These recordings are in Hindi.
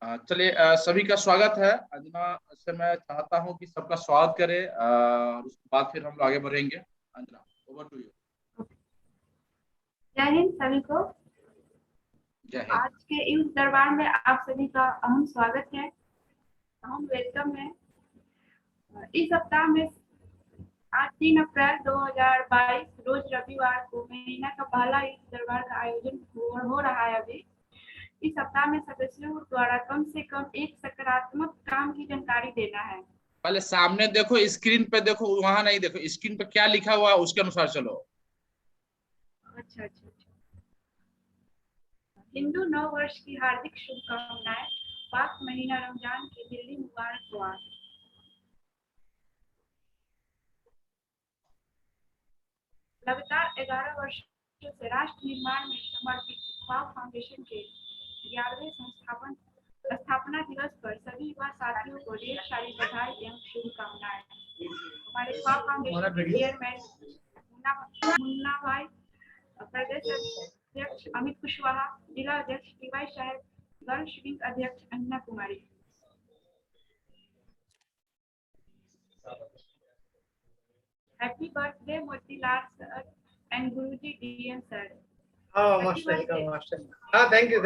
चलिए, सभी का स्वागत है। अंजना से मैं चाहता हूं कि सबका स्वागत करें, और उसके बाद फिर हम लोग आगे बढ़ेंगे। Anjana, over to you. जय हिंद सभी को। जय हिंद। आज के इस दरबार में आप सभी का अहम स्वागत है, अहम वेलकम है। इस सप्ताह में आज 3 अप्रैल 2022 रोज रविवार को महीना का पहला इस दरबार का आयोजन हो रहा है। अभी इस सप्ताह में सदस्यों द्वारा कम से कम एक सकारात्मक काम की जानकारी देना है। पहले सामने देखो, स्क्रीन पे देखो, वहां नहीं देखो, स्क्रीन पे क्या लिखा हुआ है उसके अनुसार चलो। अच्छा। हिंदू नव वर्ष की हार्दिक शुभकामनाएं। पाक महीना रमजान की दिल्ली मुबारक हो। लगातार 11 वर्षों से राष्ट्र निर्माण में समर्पित ख्वाब फाउंडेशन के 11वें स्थापना दिवस पर सभी युवा साथियों को ढेर सारी बधाई एवं शुभकामनाएं। हमारे ख्वाब फाउंडेशन के चेयरमैन मुन्ना भाई, प्रदेश अध्यक्ष अमित कुशवाहा, जिला अध्यक्ष टीवाई साहब, गर्ल्स विंग अध्यक्ष Anna Kumari. Happy birthday Motilal sir and गुरुजी डीएम सर। Thank you.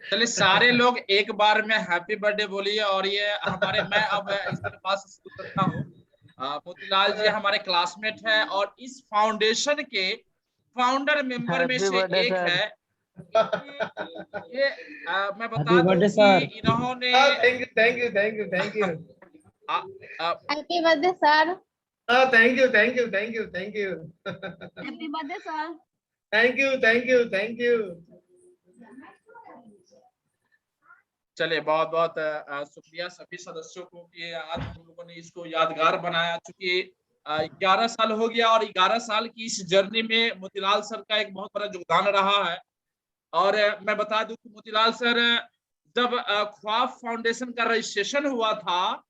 चलिए, सारे लोग एक बार में हैप्पी बर्थडे बोलिए। और ये हमारे, मैं अब इसके पास शुरू करता हूँ। मोतीलाल जी हमारे क्लासमेट है और इस फाउंडेशन के फाउंडर मेंबर में से एक है। ये मैं बता दूं कि इन्होंने thank you happy birthday sir. Thank you happy birthday sir. Thank you. चलिए, बहुत बहुत शुक्रिया सभी सदस्यों को कि आज हम लोगों ने इसको यादगार बनाया। चूंकि 11 साल हो गया और 11 साल की इस जर्नी में मोतीलाल सर का एक बहुत बड़ा योगदान रहा है। और मैं बता दूं कि मोतीलाल सर, जब ख्वाब फाउंडेशन का रजिस्ट्रेशन हुआ था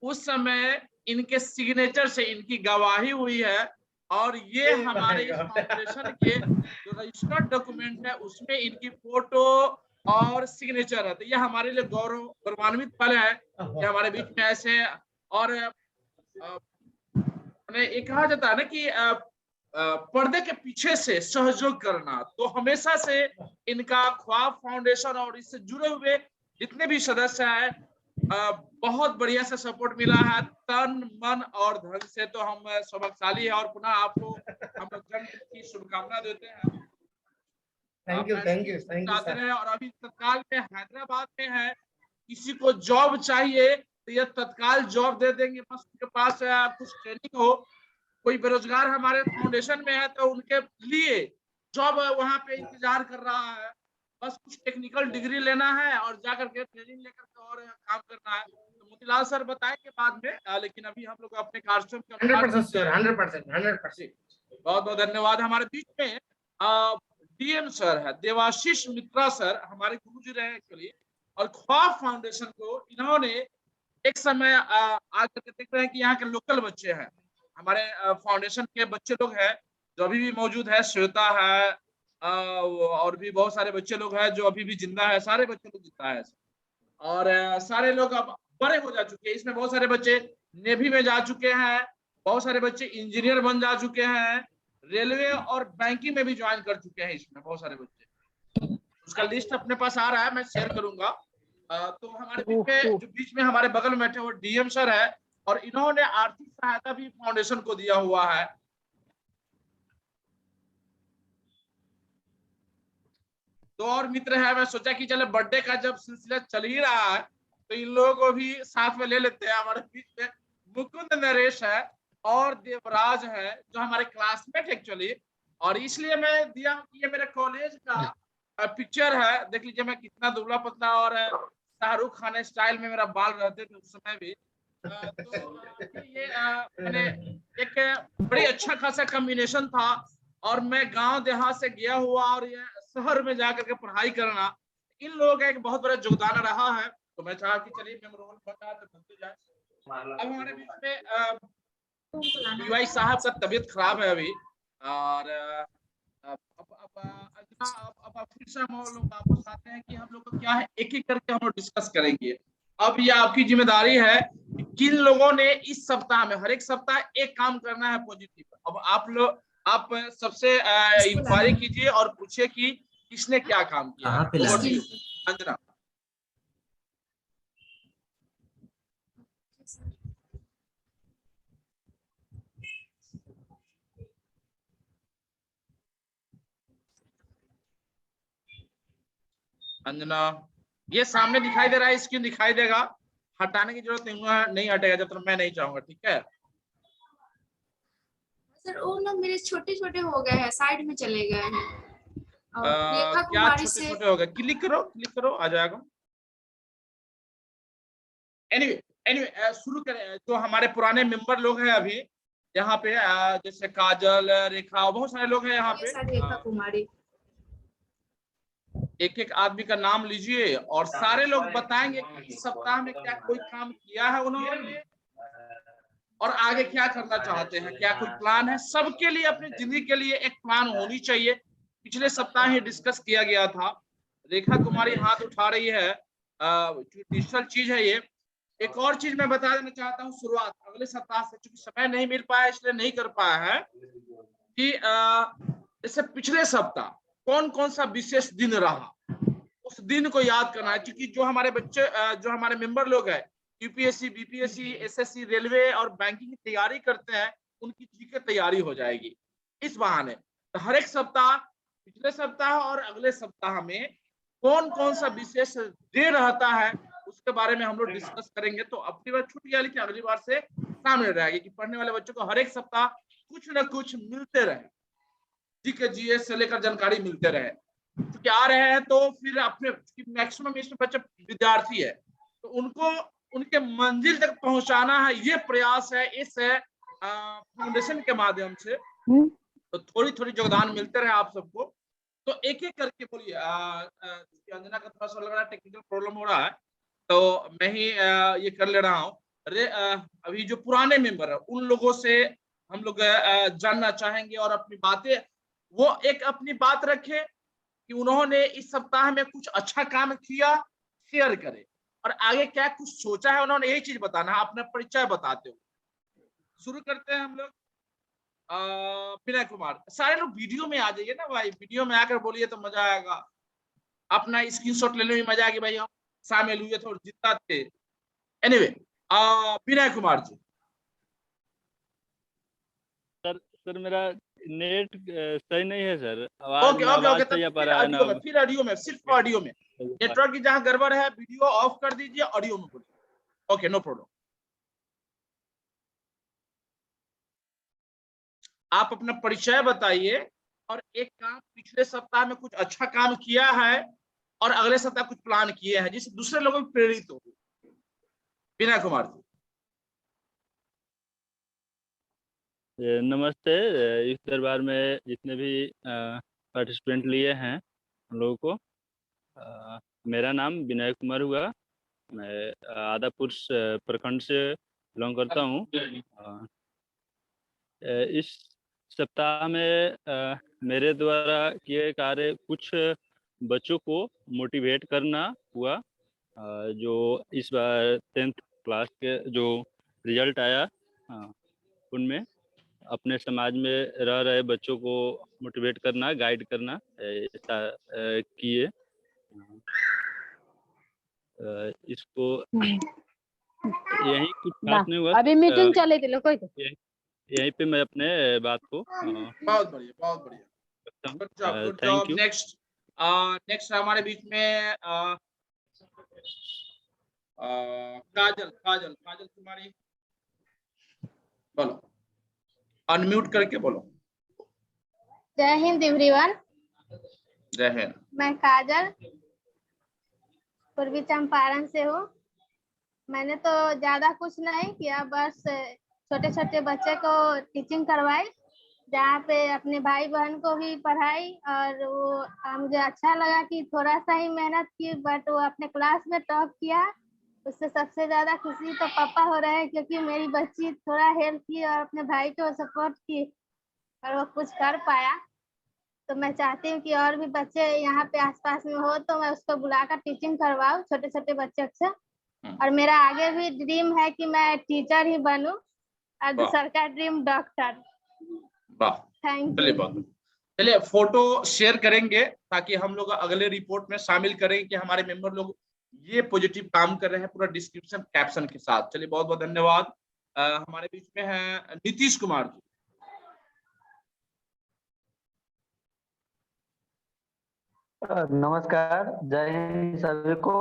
उस समय इनके सिग्नेचर से इनकी गवाही हुई है। और ये हमारे इस फाउंडेशन के जो रजिस्टर्ड डॉक्यूमेंट है उसमें इनकी फोटो और सिग्नेचर है। तो ये हमारे लिए गौरवान्वित पल है कि हमारे बीच में ऐसे। और ये कहा जाता है ना कि पर्दे के पीछे से सहयोग करना, तो हमेशा से इनका ख्वाब फाउंडेशन और इससे जुड़े हुए जितने भी सदस्य हैं बहुत बढ़िया से सपोर्ट मिला है, तन मन और धन से। तो हम सौभाग्यशाली है और पुनः आपको हम लोग जन्मदिन की शुभकामना देते हैं। Thank you sir. और अभी तत्काल में हैदराबाद में है, किसी को जॉब चाहिए तो ये तत्काल जॉब दे देंगे। बस उनके पास कुछ ट्रेनिंग हो। कोई बेरोजगार हमारे फाउंडेशन में है तो उनके लिए जॉब वहां पे इंतजार कर रहा है। बस कुछ टेक्निकल डिग्री लेना है और जाकर के ट्रेनिंग लेकर के और काम करना है। तो मोतीलाल सर बताएंगे बाद में, लेकिन अभी हम लोग अपने कार्यक्रम के 100%। बहुत बहुत धन्यवाद। हमारे बीच में डीएम सर है, देवाशीष मित्रा सर, हमारे गुरुजी रहे एक्चुअली। और ख्वाब फाउंडेशन को इन्होंने एक समय आकर के देख रहे हैं कि यहाँ के लोकल बच्चे हैं, हमारे फाउंडेशन के बच्चे लोग हैं जो अभी भी मौजूद है। श्वेता है, और भी बहुत सारे बच्चे लोग हैं जो अभी भी जिंदा है। सारे बच्चे लोग जिंदा है और सारे लोग अब बड़े हो जा चुके हैं। इसमें बहुत सारे बच्चे नेवी में जा चुके हैं, बहुत सारे बच्चे इंजीनियर बन जा चुके हैं, रेलवे और बैंकिंग में भी ज्वाइन कर चुके हैं। इसमें बहुत सारे बच्चे, उसका लिस्ट अपने पास आ रहा है, मैं शेयर करूंगा। तो हमारे बीच में हमारे बगल में बैठे वो डीएम सर है और इन्होंने आर्थिक सहायता भी फाउंडेशन को दिया हुआ है। दो और मित्र है, मैं सोचा कि चले बर्थडे का जब सिलसिला चल ही रहा है तो इन लोगों को भी साथ में ले लेते हैं। हमारे बीच में मुकुंद नरेश है और देवराज है जो हमारे क्लासमेट एक्चुअली। और इसलिए मैं दिया कि ये मेरे कॉलेज का पिक्चर है। देख लीजिए मैं कितना दुबला पतला और शाहरुख खान स्टाइल में मेरा बाल रहते थे उस समय भी। तो ये मैंने एक बड़ी अच्छा खासा कॉम्बिनेशन था। और मैं गांव देहात से गया हुआ और ये शहर में जाकर के पढ़ाई करना, इन लोगों का एक बहुत बड़ा योगदान रहा है। तो मैं चाहा कि चलिए मेमोरेबल बना तो बनते जाए। अब हमारे बीच में टीवाई साहब का तबीयत खराब है अभी। और अब अब फिर से हम लोग वापस आते हैं कि हम लोग को क्या है, एक एक करके हम लोग डिस्कस करेंगे। अब ये आपकी जिम्मेदारी है कि किन लोगों ने इस सप्ताह में, हर एक सप्ताह एक काम करना है पॉजिटिव। अब आप सबसे इंक्वायरी कीजिए और पूछिए कि किसने क्या काम किया है। Over to you, Anjana. Anjana, ये सामने दिखाई दे रहा है, स्क्रीन दिखाई देगा, हटाने की जरूरत नहीं हटेगा जब तक मैं नहीं चाहूंगा, ठीक है। सर वो ना मेरे छोटे छोटे हो गए हैं, साइड में चले गए हैं। और रेखा क्या कुमारी छोटे से छोटे हो गए? क्लिक करो आ जाएगा। एनीवे शुरू करें। जो हमारे पुराने मेंबर लोग हैं अभी यहाँ पे, जैसे काजल, रेखा, बहुत सारे लोग हैं यहाँ ये पे। सर रेखा कुमारी। एक एक आदमी का नाम लीजिए और सारे लोग बताएंगे कि इस सप्ताह में क्या कोई काम किया है उन्होंने और आगे क्या करना चाहते हैं, क्या कोई प्लान है। सबके लिए, अपनी जिंदगी के लिए एक प्लान होनी चाहिए। पिछले सप्ताह ही डिस्कस किया गया था। रेखा कुमारी हाथ उठा रही है, डिजिटल चीज है ये। एक और चीज मैं बता देना चाहता हूँ शुरुआत अगले सप्ताह से, क्योंकि समय नहीं मिल पाया इसलिए नहीं कर पाया है, कि जैसे पिछले सप्ताह कौन कौन सा विशेष दिन रहा, उस दिन को याद करना है। क्योंकि जो हमारे बच्चे, जो हमारे मेंबर लोग हैं, यूपीएससी, बीपीएससी, एसएससी, रेलवे और बैंकिंग की तैयारी करते हैं, उनकी ठीक है तैयारी हो जाएगी इस बहाने। तो हर एक सप्ताह, पिछले सप्ताह और अगले सप्ताह में कौन कौन सा विशेष डे रहता है उसके बारे में हम लोग डिस्कस करेंगे। तो अपनी बार छूट गया, लेकिन अगली बार से सामने रहेगी कि पढ़ने वाले बच्चों को हर एक सप्ताह कुछ न कुछ मिलते रहे, जीके जीएस से लेकर जानकारी मिलते रहे। क्योंकि आ रहे हैं तो फिर अपने मैक्सिमम इसमें बच्चे विद्यार्थी है, तो उनको उनके मंजिल तक पहुंचाना है, ये प्रयास है इस फाउंडेशन के माध्यम से। तो थोड़ी थोड़ी योगदान मिलते रहे आप सबको। तो एक एक करके बोलिए। अंजना का थोड़ा सा लग रहा है टेक्निकल प्रॉब्लम हो रहा है, तो मैं ही ये कर ले रहा हूँ। अभी जो पुराने मेंबर है उन लोगों से हम लोग जानना चाहेंगे और अपनी बातें, वो एक अपनी बात रखे कि उन्होंने इस सप्ताह में कुछ अच्छा काम किया, शेयर करे, और आगे क्या कुछ सोचा है उन्होंने, यही चीज बताना है। अपना परिचय बताते हो। शुरू करते हैं हम लोग। विनय कुमार, सारे लोग वीडियो में आ जाइए ना भाई, वीडियो में आकर बोलिए तो मजा आएगा। अपना स्क्रीनशॉट लेने में मजा आएगी भाई, हम शामिल हुए थे और जितना थे। एनीवे, विनय कुमार जी। सर मेरा नेट सही नहीं है सर, आवाज ओके में ओके आवाज ओके, सही आ तब पा फिर रहा है ना। ऑडियो में, सिर्फ ऑडियो में। नेटवर्क की जहाँ गड़बड़ है वीडियो ऑफ कर दीजिए, ऑडियो में बोलिए। Okay, no problem. आप अपना परिचय बताइए और एक काम, पिछले सप्ताह में कुछ अच्छा काम किया है और अगले सप्ताह कुछ प्लान किए हैं जिससे दूसरे लोगों को प्रेरित हो। विनय कुमार जी। नमस्ते। इस दरबार में जितने भी पार्टिसिपेंट लिए हैं उन लोगों को, मेरा नाम विनय कुमार हुआ। मैं आदापुर प्रखंड से बिलोंग करता हूँ। इस सप्ताह में मेरे द्वारा किए कार्य कुछ बच्चों को मोटिवेट करना हुआ। जो इस बार 10th क्लास के जो रिजल्ट आया, उनमें अपने समाज में रह रहे बच्चों को मोटिवेट करना, गाइड करना, ऐसा किए। इसको यही कुछ खास नहीं हुआ। अभी मीटिंग चले थे कोई तो। यहीं पे मैं अपने बात को बहुत बढ़िया, बहुत बढ़िया, good job. Thank you. Next हमारे बीच में काजल तुम्हारी, बोलो, अनम्यूट करके बोलो। जय हिंद एवरीवन। जय हिंद। मैं काजल पूर्वी चंपारण से हूँ। मैंने तो ज्यादा कुछ नहीं किया, बस छोटे छोटे बच्चे को टीचिंग करवाई, जहाँ पे अपने भाई बहन को भी पढ़ाई। और वो मुझे अच्छा लगा कि थोड़ा सा ही मेहनत की, बट वो अपने क्लास में टॉप किया। उससे सबसे ज्यादा खुशी तो पापा हो रहे हैं, क्योंकि मेरी बच्ची थोड़ा हेल्प की और अपने भाई को सपोर्ट की और वो कुछ कर पाया। तो मैं चाहती हूँ कि और भी बच्चे यहाँ पे आसपास में हो तो मैं उसको बुलाकर टीचिंग करवाऊँ छोटे छोटे बच्चों से। और मेरा आगे भी ड्रीम है कि मैं टीचर ही बनूं और वाह। दूसरा का ड्रीम डॉक्टर। वाह, थैंक चलिए यू। बहुत, चलिए फोटो शेयर करेंगे ताकि हम लोग अगले रिपोर्ट में शामिल करें कि हमारे मेंबर लोग ये पॉजिटिव काम कर रहे हैं, पूरा डिस्क्रिप्शन कैप्शन के साथ। चलिए बहुत बहुत धन्यवाद। हमारे बीच में है नीतीश कुमार जी। नमस्कार, जय हिंद सभी को।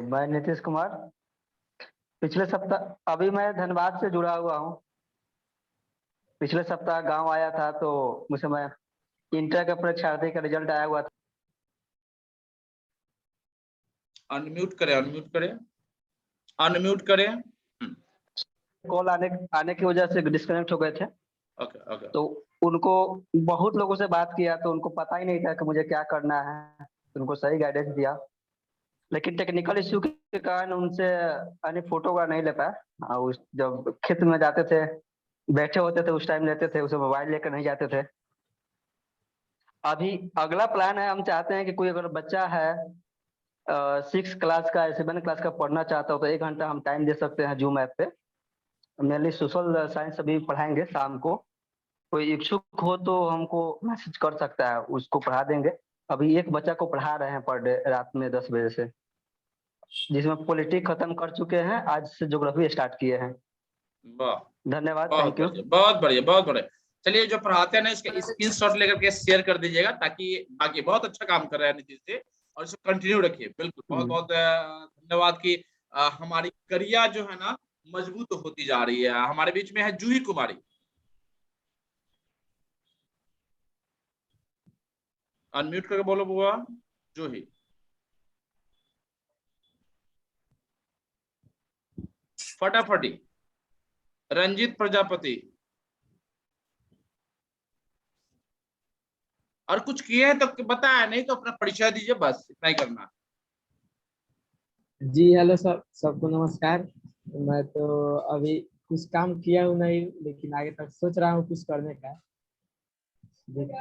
मैं नीतीश कुमार। पिछले सप्ताह अभी मैं धनबाद से जुड़ा हुआ हूँ। पिछले सप्ताह गांव आया था तो उस समय इंटर के परीक्षार्थी का रिजल्ट आया हुआ था। अनम्यूट करें, अनम्यूट करें, अनम्यूट करें। कॉल आने की वजह से डिस्कनेक्ट हो गए थे। Okay okay. तो उनको बहुत लोगों से बात किया तो उनको पता ही नहीं था कि मुझे क्या करना है, तो उनको सही गाइडेंस दिया। लेकिन टेक्निकल इश्यू के कारण उनसे अन्य फोटो का नहीं ले पाया। जब खेत में जाते थे, बैठे होते थे, उस टाइम लेते थे, उसे मोबाइल लेकर नहीं जाते थे। अभी अगला प्लान है, हम चाहते हैं कि कोई अगर बच्चा है 6 क्लास का, 7 क्लास का पढ़ना चाहता हो तो 1 घंटा हम टाइम दे सकते हैं जूम ऐप पे। मेनली सोशल साइंस अभी पढ़ाएंगे शाम को। कोई इच्छुक हो तो हमको मैसेज कर सकता है, उसको पढ़ा देंगे। अभी एक बच्चा को पढ़ा रहे हैं पर डे रात में 10 बजे से, जिसमें पॉलिटिक्स खत्म कर चुके हैं, आज से ज्योग्राफी स्टार्ट किए हैं। वाह, धन्यवाद, बहुत थैंक यू। बढ़िया, बहुत बढ़िया, बहुत बढ़िया। चलिए जो पढ़ाते हैं ना इसके स्क्रीनशॉट लेकर के शेयर कर दीजिएगा ताकि बाकी बहुत अच्छा काम कर रहे हैं नीतीश जी, और इसको कंटिन्यू रखिए। बिल्कुल, बहुत बहुत धन्यवाद कि हमारी करिया जो है ना मजबूत होती जा रही है। हमारे बीच में है जूही कुमारी। अनम्यूट करके बोलो बुआ। जूही। फटाफटी। रंजीत प्रजापति। और कुछ किए हैं तो बताया, नहीं तो अपना परिचय दीजिए, बस इतना ही करना। जी हेलो सर, सबको नमस्कार। मैं तो अभी कुछ काम किया हूँ नहीं, लेकिन आगे तक सोच रहा हूँ कुछ करने का।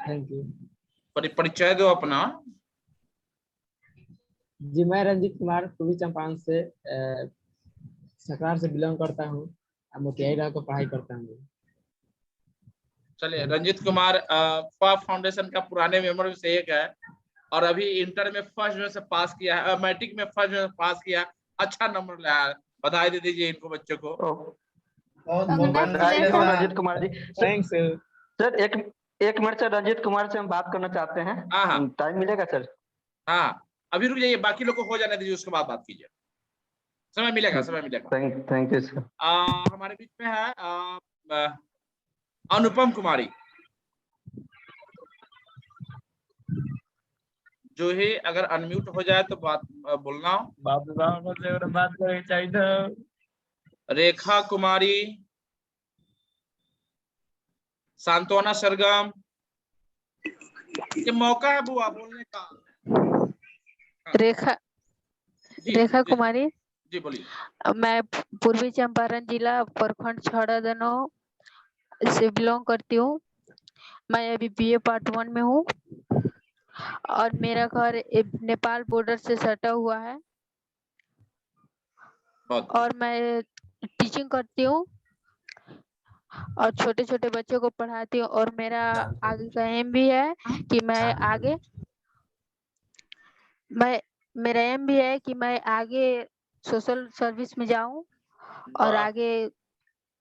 Thank you. परिचय दो अपना। जी मैं रंजीत कुमार पूर्वी चंपारण से सकरार से बिलोंग करता हूँ। मोतिहारी रह कर पढ़ाई करता हूँ। चलिए, रंजीत कुमार ख्वाब फाउंडेशन का पुराने मेंबर में से एक है और अभी इंटर में फर्स्ट में से पास किया है, मैट्रिक में फर्स्ट में पास किया, अच्छा नंबर लाया है। बधाई दे दीजिए इनको बच्चों को। बहुत बहुत बधाई हो रंजीत कुमार जी। थैंक्स सर एक मिनट से रंजीत कुमार से हम बात करना चाहते हैं। हाँ। टाइम मिलेगा सर? हाँ, अभी रुक जाइए, बाकी लोग को हो जाने दीजिए, उसके बाद बात कीजिए। समय मिलेगा, समय मिलेगा। Thank you sir. हमारे बीच में है अनुपम कुमारी। जो ही अगर अनम्यूट हो जाए तो बात बोलना। बात करनी चाहिए था। रेखा कुमारी। सांत्वना सरगम। ये मौका है बुआ बोलने का। रेखा कुमारी। जी बोलिए। मैं पूर्वी चंपारण जिला प्रखंड छड़ादनो से बिलोंग करती हूँ। मैं अभी बीए पार्ट 1 में हूँ और मेरा घर नेपाल बॉर्डर से सटा हुआ है और मैं टीचिंग करती हूँ और छोटे छोटे बच्चों को पढ़ाती हूँ। और मेरा आगे का एम भी है कि मैं आगे सोशल सर्विस में जाऊं और आगे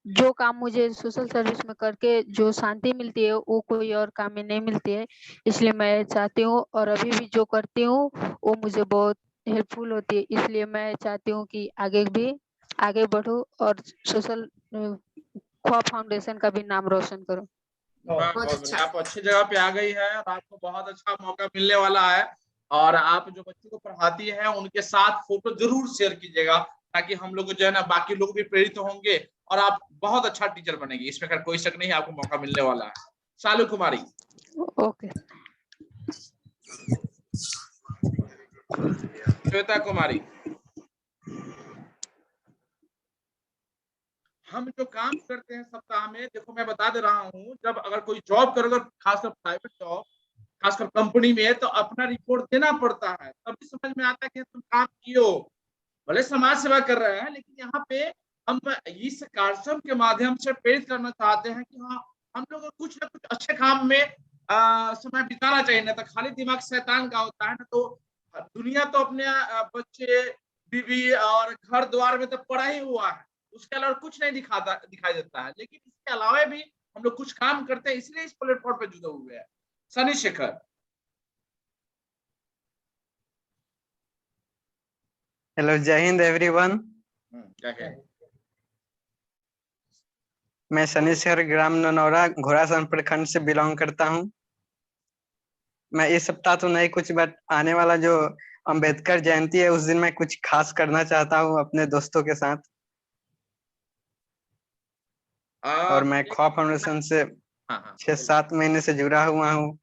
जो काम मुझे सोशल सर्विस में करके जो शांति मिलती है वो कोई और काम में नहीं मिलती है। इसलिए मैं चाहती हूँ और अभी भी जो करती हूँ वो मुझे बहुत हेल्पफुल होती है। इसलिए मैं चाहती हूँ कि आगे बढ़ूं और सोशल ख्वाब फाउंडेशन का भी नाम रोशन करूं। बहुत अच्छा। आप अच्छी जगह पे आ गई है और आपको बहुत अच्छा मौका मिलने वाला है। और आप जो बच्चों को पढ़ाती हैं उनके साथ फोटो जरूर शेयर कीजिएगा ताकि हम लोग जो है ना बाकी लोग भी प्रेरित होंगे और आप बहुत अच्छा टीचर बनेंगे, इसमें अगर कोई शक नहीं है, आपको मौका मिलने वाला है। शालू कुमारी। ओके। श्वेता कुमारी। हम जो काम करते हैं सप्ताह में, देखो मैं बता दे रहा हूँ, जब अगर कोई जॉब करोगे, खासकर प्राइवेट जॉब, खासकर कंपनी में, तो अपना रिपोर्ट देना पड़ता है, तभी समझ में आता है कि तुम काम किए हो। भले समाज सेवा कर रहे हैं, लेकिन यहाँ पे हम इस कार्यक्रम के माध्यम से प्रेरित करना चाहते हैं कि हाँ, हम लोग को कुछ ना कुछ अच्छे काम में समय बिताना चाहिए। ना तो खाली दिमाग शैतान का होता है, ना तो दुनिया तो अपने बच्चे, बीवी और घर द्वार में तो पड़ा ही हुआ है, उसके अलावा कुछ नहीं दिखाई देता है। लेकिन इसके अलावा भी हम लोग कुछ काम करते हैं, इसलिए इस प्लेटफॉर्म पे जुड़े हुए हैं। सनी शेखर। हेलो, जय हिंद एवरीवन। क्या है? मैं शनिशहर ग्राम ननौरा घोड़ासहन प्रखंड से बिलोंग करता हूं। मैं इस सप्ताह तो नहीं कुछ, बट आने वाला जो अंबेडकर जयंती है उस दिन मैं कुछ खास करना चाहता हूं अपने दोस्तों के साथ। और मैं ख्वाब फाउंडेशन से 6-7 महीने से जुड़ा हुआ हूँ।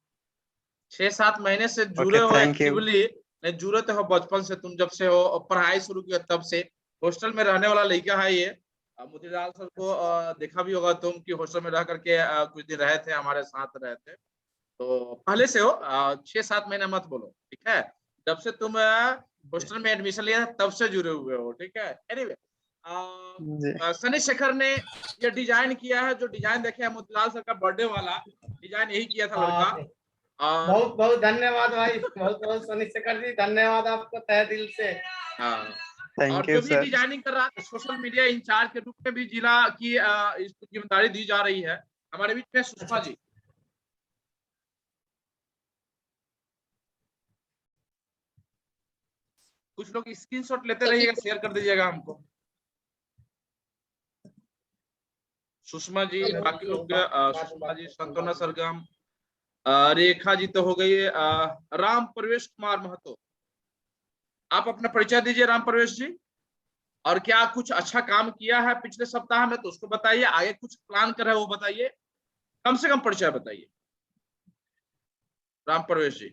6-7 महीने से जुड़े हो थैंक यू। एक्टिवली? नहीं, जुड़े तो हो बचपन से, तुम जब से हो पढ़ाई शुरू किया तब से। हॉस्टल में रहने वाला लड़का है ये। मोतीलाल सर को देखा भी होगा तुम कि हॉस्टल में रह करके कुछ दिन रहे थे, हमारे साथ रहे थे, तो पहले से हो। 6-7 महीने मत बोलो, ठीक है? जब से तुम हॉस्टल में एडमिशन लिया तब से जुड़े हुए हो, ठीक है? एनीवे, सनी शेखर ने ये डिजाइन किया है, जो डिजाइन देखे हैं मोतीलाल सर का बर्थडे वाला डिजाइन, यही किया था लड़का। बहुत बहुत धन्यवाद भाई, बहुत बहुत सनी शेखर जी, धन्यवाद आपको तहे दिल से। और जो भी डिजाइनिंग कर रहा है, सोशल मीडिया इंचार्ज के रूप में भी जिला की इसको जिम्मेदारी दी जा रही है। हमारे बीच में सुषमा जी। कुछ लोग स्क्रीनशॉट लेते रहिएगा, शेयर कर दीजिएगा हमको। सुषमा जी, बाकी लोग सुषमा जी, संतोना सरगम, रेखा जी तो हो गई। राम प्रवेश कुमार महतो, आप अपना परिचय दीजिए राम प्रवेश जी। और क्या कुछ अच्छा काम किया है पिछले सप्ताह में तो उसको बताइए, आगे कुछ प्लान कर रहे हैं वो बताइए, कम से कम परिचय बताइए राम प्रवेश जी।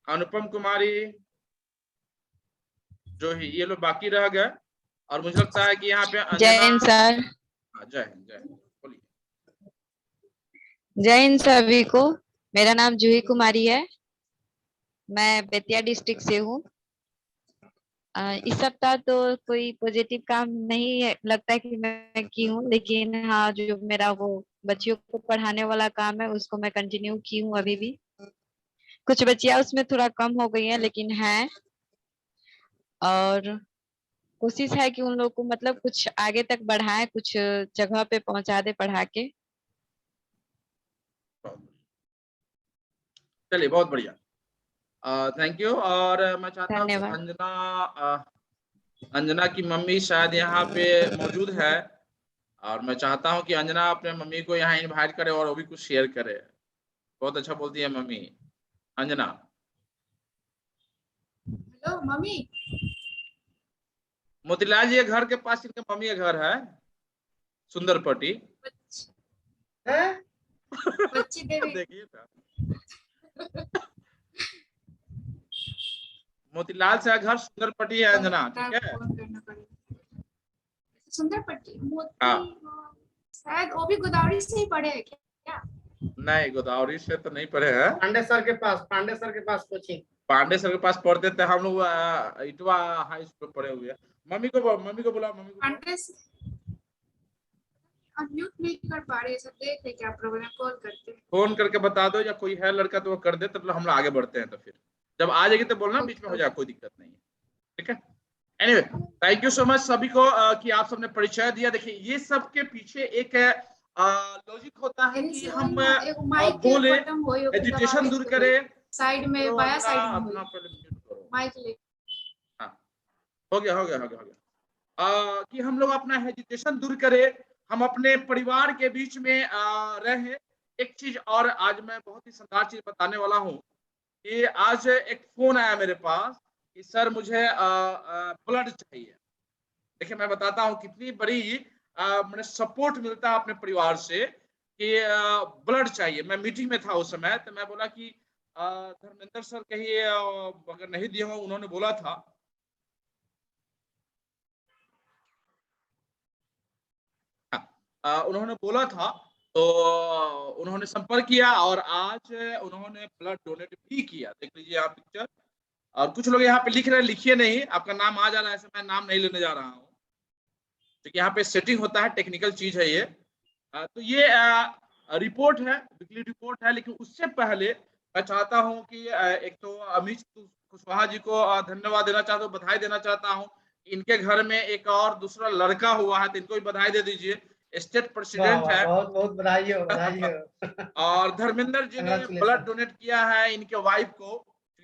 अनुपम कुमारी, जो ही ये लोग बाकी रह गए। और मुझे लगता है कि यहाँ पे जय हिंद सर। जय हिंद, जय हिंद, बोलिए। जय हिंद सभी को। मेरा नाम जूही कुमारी है, मैं बेतिया डिस्ट्रिक्ट से हूँ। इस सप्ताह तो कोई पॉजिटिव काम नहीं है, लगता है कि मैं की हूँ, लेकिन हाँ, जो मेरा वो बच्चियों को पढ़ाने वाला काम है उसको मैं कंटिन्यू की हूँ। अभी भी कुछ बच्चियां उसमें थोड़ा कम हो गई हैं, लेकिन है, और कोशिश है कि उन लोग को मतलब कुछ आगे तक बढ़ाएं, कुछ जगह पे पहुंचा दे पढ़ा के। चलिए, बहुत बढ़िया, थैंक यू। और मैं चाहता हूँ कि अंजना की मम्मी शायद यहाँ पे मौजूद है, और मैं चाहता हूँ कि अंजना अपने मम्मी को यहाँ इनवाइट करे और वो भी कुछ शेयर करे। बहुत अच्छा बोलती है mummy Anjana. Hello mummy. Motilal ji के घर के पास इनके मम्मी का घर है, सुंदरपट्टी। बच्ची देखिए मोतीलाल से घर सुंदरपट्टी है अंजना, ठीक है? सुंदरपट्टी शायद वो भी गोदावरी से ही पढ़े है क्या? नहीं, गोदावरी से तो नहीं पढ़े हैं। पांडे सर के पास कोचिंग, पांडे सर के पास पढ़ते थे हम लोग, इटवा हाई स्कूल पढ़े हुए हैं। मम्मी को बुला, मम्मी को पांडे से अनम्यूट नहीं कर पा रहे, सब देख ले क्या प्रॉब्लम है, कॉल करते हैं। फोन करके बता दो, या कोई है लड़का तो वो कर दे, तब हम लोग आगे बढ़ते हैं। तो फिर जब आ जाएगी तो बोलना, बीच में हो जाए, कोई दिक्कत नहीं है, ठीक है? Anyway, thank you so much सभी को कि आप सबने परिचय दिया। देखिए, ये सब के पीछे एक लॉजिक होता है कि हम बोले, एजुकेशन दूर करें, साइड में बाया साइड में माइक ले। हाँ, हो गया कि हम लोग अपना हेजिटेशन दूर करें, हम अपने परिवार के बीच में रहें। एक चीज और आज मैं बहुत ही शानदार चीज बताने वाला हूँ कि आज एक फोन आया मेरे पास कि सर मुझे ब्लड चाहिए। देखिए, मैं बताता हूँ कितनी बड़ी मैंने सपोर्ट मिलता है अपने परिवार से कि ब्लड चाहिए। मैं मीटिंग में था उस समय, तो मैं बोला कि धर्मेंद्र सर कहिए, अगर नहीं दिए हो, उन्होंने बोला था उन्होंने बोला था, तो उन्होंने संपर्क किया और आज उन्होंने ब्लड डोनेट भी किया। देख लीजिए आप पिक्चर। और कुछ लोग यहाँ पे लिख रहे हैं, लिखिए नहीं, आपका नाम आ जा रहा है, ऐसे मैं नाम नहीं लेने जा रहा हूँ, क्योंकि यहाँ पे सेटिंग होता है, टेक्निकल चीज है ये। तो ये रिपोर्ट है, वीकली रिपोर्ट है। लेकिन उससे पहले मैं चाहता हूँ कि एक तो अमित कुशवाहा जी को धन्यवाद देना चाहता हूँ, बधाई देना चाहता हूँ। इनके घर में एक और दूसरा लड़का हुआ है, तो इनको भी बधाई दे दीजिए। स्टेट प्रेसिडेंट है। बहुत बहुत बधाई हो, बधाई हो। और धर्मेंद्र जी ने ब्लड डोनेट किया है इनके वाइफ को,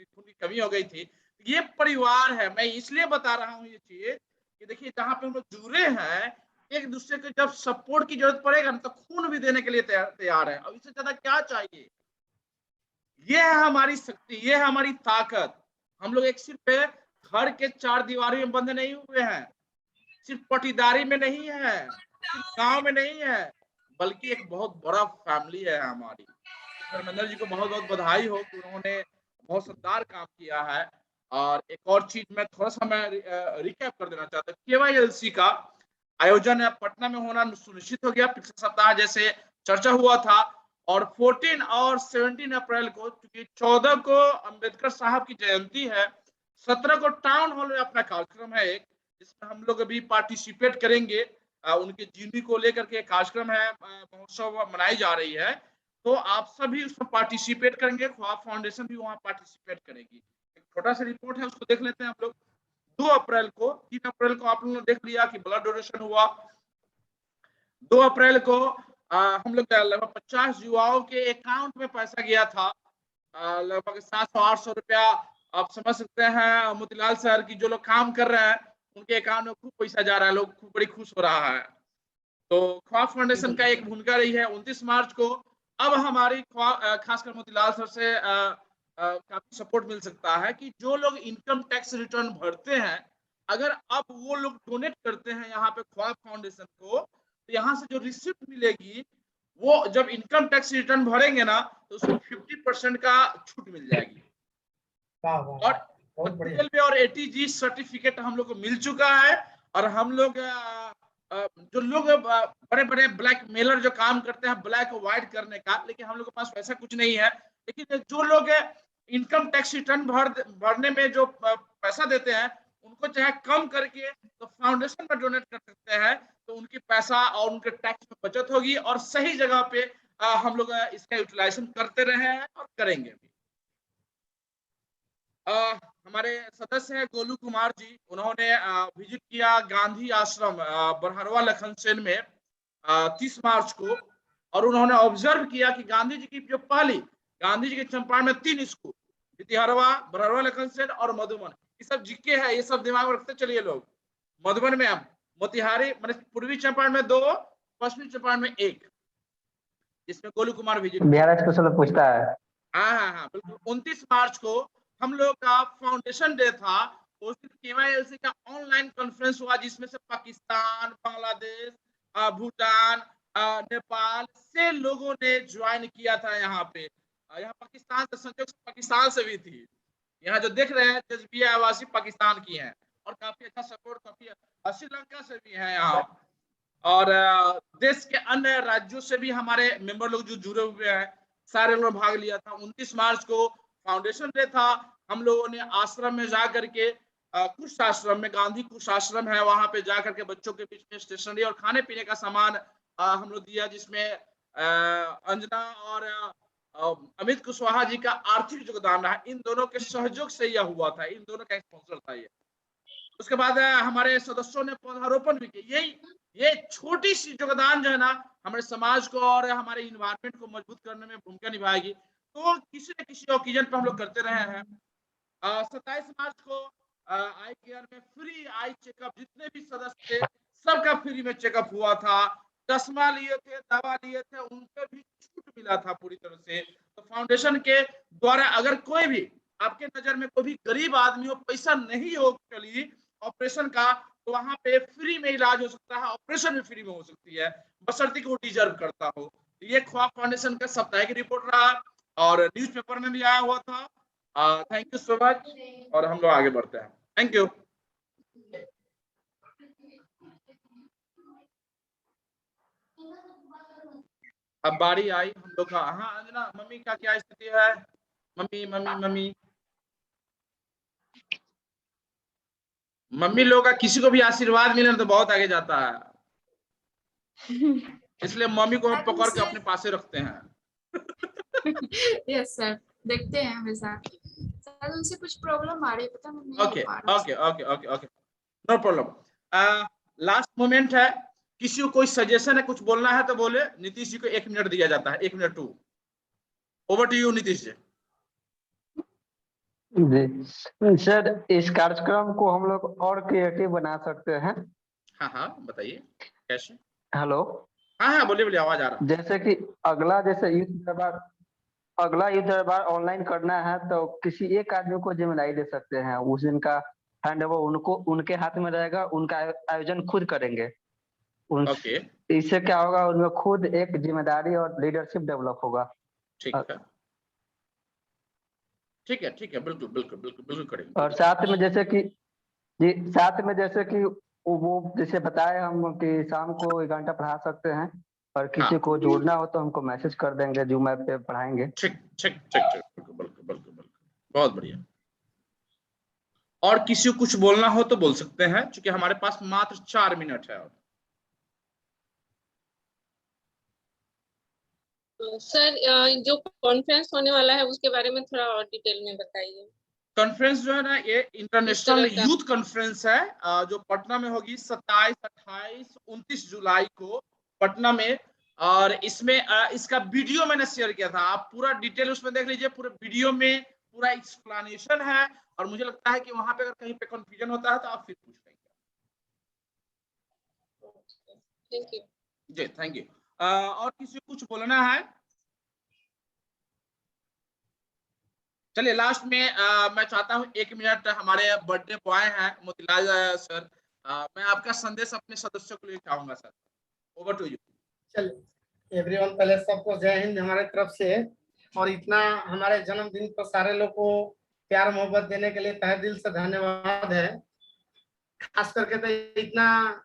खून की कमी हो गई थी। ये परिवार है। मैं इसलिए बता रहा हूँ ये चीज कि देखिए, जहाँ पे हम लोग जुड़े हैं, एक दूसरे को जब सपोर्ट की जरूरत पड़ेगा ना, तो खून भी देने के लिए तैयार है। अब इससे ज्यादा क्या चाहिए? ये है हमारी शक्ति, ये है हमारी ताकत। हम लोग एक सिर्फ घर के चार दीवारी में बंद नहीं हुए हैं, सिर्फ पटीदारी में नहीं है, सिर्फ गांव में नहीं है, बल्कि एक बहुत बड़ा फैमिली है हमारी। धर्मेंद्र जी को बहुत बहुत बधाई हो कि उन्होंने बहुत शानदार काम किया है। और एक और चीज मैं थोड़ा सा मैं रिकैप कर देना चाहता हूँ। KYLC का आयोजन पटना में होना सुनिश्चित हो गया पिछले सप्ताह, जैसे चर्चा हुआ था। और 14 और 17 अप्रैल को, क्योंकि 14 को अंबेडकर साहब की जयंती है, 17 को टाउन हॉल में अपना कार्यक्रम है एक, जिसमें हम लोग अभी पार्टिसिपेट करेंगे। उनके जीवनी को लेकर के कार्यक्रम है, महोत्सव मनाई जा रही है। तो आप सभी उसमें पार्टिसिपेट करेंगे। ख्वाब फाउंडेशन भी वहाँ पार्टिसिपेट करेगी। एक छोटा सा रिपोर्ट है, उसको देख लेते हैं हम लोग। 2 अप्रैल को, 3 अप्रैल को आप लोगों ने देख लिया कि ब्लड डोनेशन हुआ। 2 अप्रैल को हम लोग लगभग 50 युवाओं के अकाउंट में पैसा गया था, लगभग 700-800 रुपया। आप समझ सकते हैं मोतीलाल शहर की जो लोग काम कर रहे हैं, उनके अकाउंट में खूब पैसा जा रहा है, लोग खूब बड़ी खुश हो रहा है। तो ख्वाब फाउंडेशन का एक भूमिका रही है। 29 मार्च को अब हमारी खासकर मोतीलाल सर से काफी सपोर्ट मिल सकता है कि जो लोग इनकम टैक्स रिटर्न भरते हैं, अगर अब वो लोग डोनेट करते हैं यहाँ पे ख्वाब फाउंडेशन को, तो यहाँ से जो रिसिप्ट मिलेगी, वो जब इनकम टैक्स रिटर्न भरेंगे ना, तो उसको 50% का छूट मिल जाएगी। और 12 और 80G सर्टिफिकेट हम लोग को मिल चुका है। और हम लोग जो लोग बड़े बड़े ब्लैक मेलर जो काम करते हैं ब्लैक व्हाइट करने का, लेकिन हम लोग के पास वैसा कुछ नहीं है। लेकिन जो लोग इनकम टैक्स रिटर्न भरने में जो पैसा देते हैं, उनको चाहे कम करके तो फाउंडेशन में डोनेट कर सकते हैं, तो उनकी पैसा और उनके टैक्स में बचत होगी। और सही जगह पे हम लोग इसका यूटिलाइजेशन करते रहे हैं और करेंगे भी। हमारे सदस्य हैं गोलू कुमार जी, उन्होंने विजिट किया गांधी आश्रम बरहरवा लखनसेन में 30 मार्च को। और उन्होंने ऑब्जर्व किया कि गांधी जी की जो पहली, गांधी जी के चंपारण में 3 स्कूल, तिहरवा, बरहरवा लखनसेन और मधुबन, ये सब जीके है, ये सब दिमाग में रखते चलिए लोग। मधुबन में अब मोतिहारी, मतलब पूर्वी चंपारण में 2, पश्चिमी चंपारण में 1, जिसमें गोलू कुमार विजिट बिहार स्पेशल पूछता है। हाँ बिल्कुल। 29 मार्च को हम लोग का फाउंडेशन डे था। उस दिन KYLC का ऑनलाइन कॉन्फ्रेंस हुआ, जिसमें से पाकिस्तान, बांग्लादेश, भूटान, नेपाल से लोगों ने ज्वाइन किया था यहाँ पे। यहाँ पाकिस्तान से, संयोग से पाकिस्तान से भी थी। यहाँ जो देख रहे हैं जज्बिया आवासी पाकिस्तान की हैं, और काफी अच्छा सपोर्ट, काफी श्रीलंका से भी है यहाँ। और देश के अन्य राज्यों से भी हमारे मेंबर लोग जो जुड़े हुए हैं, सारे लोग भाग लिया था। 29 मार्च को फाउंडेशन डे था। हम लोगों ने आश्रम में जा करके, कुछ आश्रम में, गांधी कुछ आश्रम है, वहां पे जा करके बच्चों के बीच में स्टेशनरी और खाने पीने का सामान हम लोग दिया, जिसमें अंजना और अमित कुशवाहा जी का आर्थिक योगदान रहा। इन दोनों के सहयोग से यह हुआ था, इन दोनों का स्पॉन्सर था ये। उसके बाद हमारे सदस्यों ने पौधारोपण भी किया। ये छोटी सी योगदान जो है ना, हमारे समाज को और हमारे इन्वायरमेंट को मजबूत करने में भूमिका निभाएगी। तो किसी न किसी ओकेजन पर हम लोग करते रहे हैं। 27 मार्च को आई केयर में फ्री आई चेकअप, जितने भी सदस्य थे सबका फ्री में चेकअप हुआ था। चश्मा लिए थे, दवा लिए थे, उन पर भी छूट मिला था पूरी तरह से। तो फाउंडेशन के द्वारा अगर कोई भी आपके नजर में कोई भी गरीब आदमी हो, पैसा नहीं हो चलिए ऑपरेशन का, तो वहां पे फ्री में इलाज हो सकता है, ऑपरेशन भी फ्री में हो सकती है, बशर्ते कि वो डिजर्व करता हो। ये ख्वाब फाउंडेशन का साप्ताहिक रिपोर्ट रहा और न्यूज़पेपर में भी आया हुआ था। Thank you so much. और हम लोग आगे बढ़ते हैं। Thank you. अब बारी आई हम लोग का। हाँ अंजना, मम्मी का क्या स्थिति है? मम्मी मम्मी मम्मी मम्मी लोग का किसी को भी आशीर्वाद मिले तो बहुत आगे जाता है, इसलिए मम्मी को हम पकड़ के अपने पास रखते हैं। यस सर, देखते हैं हमेशा। सर उनसे कुछ प्रॉब्लम आ रही है, पता नहीं okay okay okay okay okay, no problem. Last moment है, किसी को कोई सजेशन है, कुछ बोलना है तो बोले। नीतीश जी को 1 मिनट दिया जाता है, 1 minute 2। Over to you Nitish ji. जी सर, इस कार्यक्रम को हम लोग और क्रिएटिव बना सकते हैं। हाँ हाँ बताइए कैसे। हेलो, हाँ हाँ बोलिए बोलिए, आवाज आ रहा है। जैसे कि अगला युद्ध दरबार ऑनलाइन करना है तो किसी एक आदमी को जिम्मेदारी दे सकते हैं। उस दिन का हैंड ओवर उनको, उनके हाथ में रहेगा, उनका आयोजन खुद करेंगे। ओके इससे क्या होगा, उनमें खुद एक जिम्मेदारी और लीडरशिप डेवलप होगा। ठीक है ठीक है ठीक है, बिल्कुल बिल्कुल बिल्कुल बिल्कुल करेंगे। और साथ में जैसे कि वो जैसे बताए हम कि शाम को 1 घंटा पढ़ा सकते हैं, और किसी को जोड़ना हो तो हमको मैसेज कर देंगे, जूम ऐप पे पढ़ाएंगे। ठीक ठीक ठीक ठीक, बिल्कुल बिल्कुल बिल्कुल बिल्कुल, बहुत बढ़िया। और किसी को कुछ बोलना हो तो बोल सकते हैं, क्योंकि हमारे पास मात्र 4 मिनट है। सर जो कॉन्फ्रेंस होने वाला है उसके बारे में थोड़ा और डिटेल में बताइए। कॉन्फ्रेंस जो है ना, ये इंटरनेशनल यूथ कॉन्फ्रेंस है, जो पटना में होगी 27, 28, 29 जुलाई को पटना में। और इसमें इसका वीडियो मैंने शेयर किया था, आप पूरा डिटेल उसमें देख लीजिए। पूरे वीडियो में पूरा एक्सप्लेनेशन है, और मुझे लगता है कि वहां पे अगर कहीं पे कंफ्यूजन होता है तो आप फिर पूछ लेंगे। थैंक यू जी थैंक यू। और किसी को कुछ बोलना है? चलिए लास्ट में मैं चाहता हूं 1 मिनट, हमारे बर्थडे बॉय हैं मोतीलाल सर, मैं आपका संदेश अपने सदस्यों को लिए चाहूंगा सर। Over to you. चलिए एवरीवन, पहले सबको जय हिंद हमारे तरफ से। और इतना हमारे जन्मदिन पर सारे लोग को प्यार मोहब्बत देने के लिए तहे दिल से धन्यवाद है। खास करके तो इतना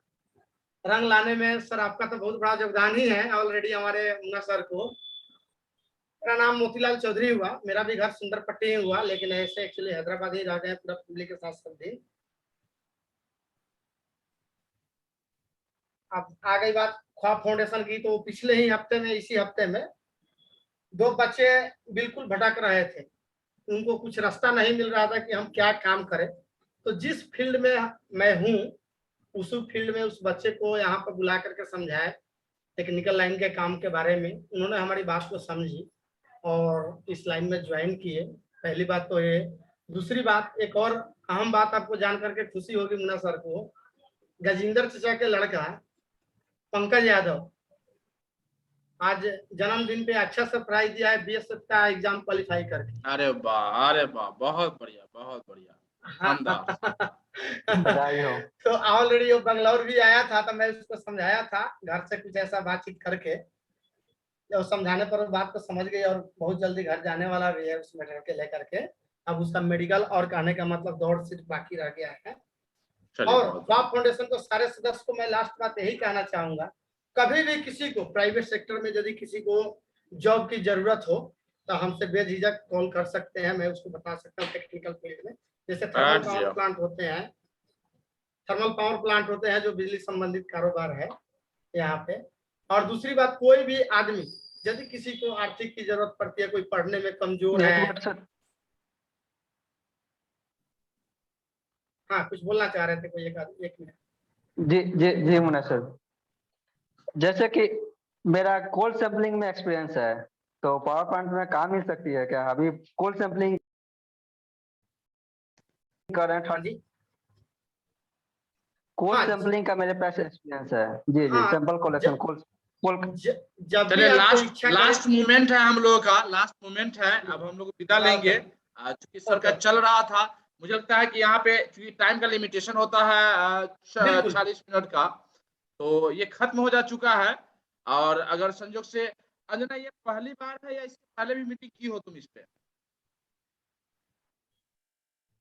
रंग लाने में सर आपका तो बहुत बड़ा योगदान ही है। ऑलरेडी हमारे मुन्ना सर को, मेरा नाम मोतीलाल चौधरी हुआ, मेरा भी घर सुंदरपट्टी ही हुआ, लेकिन ऐसे एक्चुअली हैदराबाद ही रह गए पूरा फैमिली के साथ सब दिन। अब आ गई बात ख्वाब फाउंडेशन की, तो पिछले ही हफ्ते में, इसी हफ्ते में 2 बच्चे बिल्कुल भटक रहे थे। उनको कुछ रास्ता नहीं मिल रहा था कि हम क्या काम करें। तो जिस फील्ड में मैं हूँ, उस फील्ड में उस बच्चे को यहाँ पर बुला करके समझाए टेक्निकल लाइन के काम के बारे में। उन्होंने हमारी बात को समझी और इस लाइन में ज्वाइन किए। पहली बात तो ये। दूसरी बात, एक और अहम बात आपको जान करके खुशी होगी मुन्ना सर को, गजेंद्र चचा के लड़का पंकज यादव आज जन्मदिन पे अच्छा सरप्राइज दिया है, बीएसएफ का एग्जाम क्वालिफाई करके। अरे वाह, बहुत बढ़िया बहुत बढ़िया। बधाई हो। तो ऑलरेडी वो बंगलौर भी आया था, तो मैं उसको समझाया था घर से कुछ ऐसा बातचीत करके। जब समझाने पर वो बात को समझ गई और बहुत जल्दी घर जाने वाला भी है उस मैटर के लेकर के। अब उसका मेडिकल और कहने का मतलब दौड़ सिर्फ बाकी रह गया है। और ख्वाब फाउंडेशन को सारे सदस्य को मैं लास्ट बात यही कहना चाहूंगा, कभी भी किसी को प्राइवेट सेक्टर में यदि किसी को जॉब की जरूरत हो तो हमसे बेझिझक कॉल कर सकते हैं। मैं उसको बता सकता हूँ टेक्निकल फील्ड में, जैसे थर्मल पावर प्लांट होते हैं जो बिजली संबंधित कारोबार है यहाँ पे। और दूसरी बात, कोई भी आदमी यदि किसी को आर्थिक की जरूरत पड़ती है, कोई पढ़ने में कमजोर है। हाँ कुछ बोलना चाह रहे थे कोई, एक मिनट। जी मुन्ना सर, जैसे कि मेरा कोल्ड सैंपलिंग में एक्सपीरियंस है, तो पावर प्लांट में काम मिल सकती है क्या? अभी कोल्ड सैंपलिंग कर रहे हैं, कोल्ड सैंपलिंग का मेरे पास एक्सपीरियंस है। जी सैंपल कलेक्शन चलिए लास्ट मोमेंट है हम लोगों का, लास्ट मोमेंट है। अब हम लोग विदा लेंगे, चूंकि सर का चल रहा था। मुझे लगता है कि यहाँ पे क्योंकि टाइम का लिमिटेशन होता है 40 मिनट का, तो ये खत्म हो जा चुका है। और अगर संजोग से अंजना ये पहली बार है या इससे पहले भी मीटिंग की हो तुम इस पे?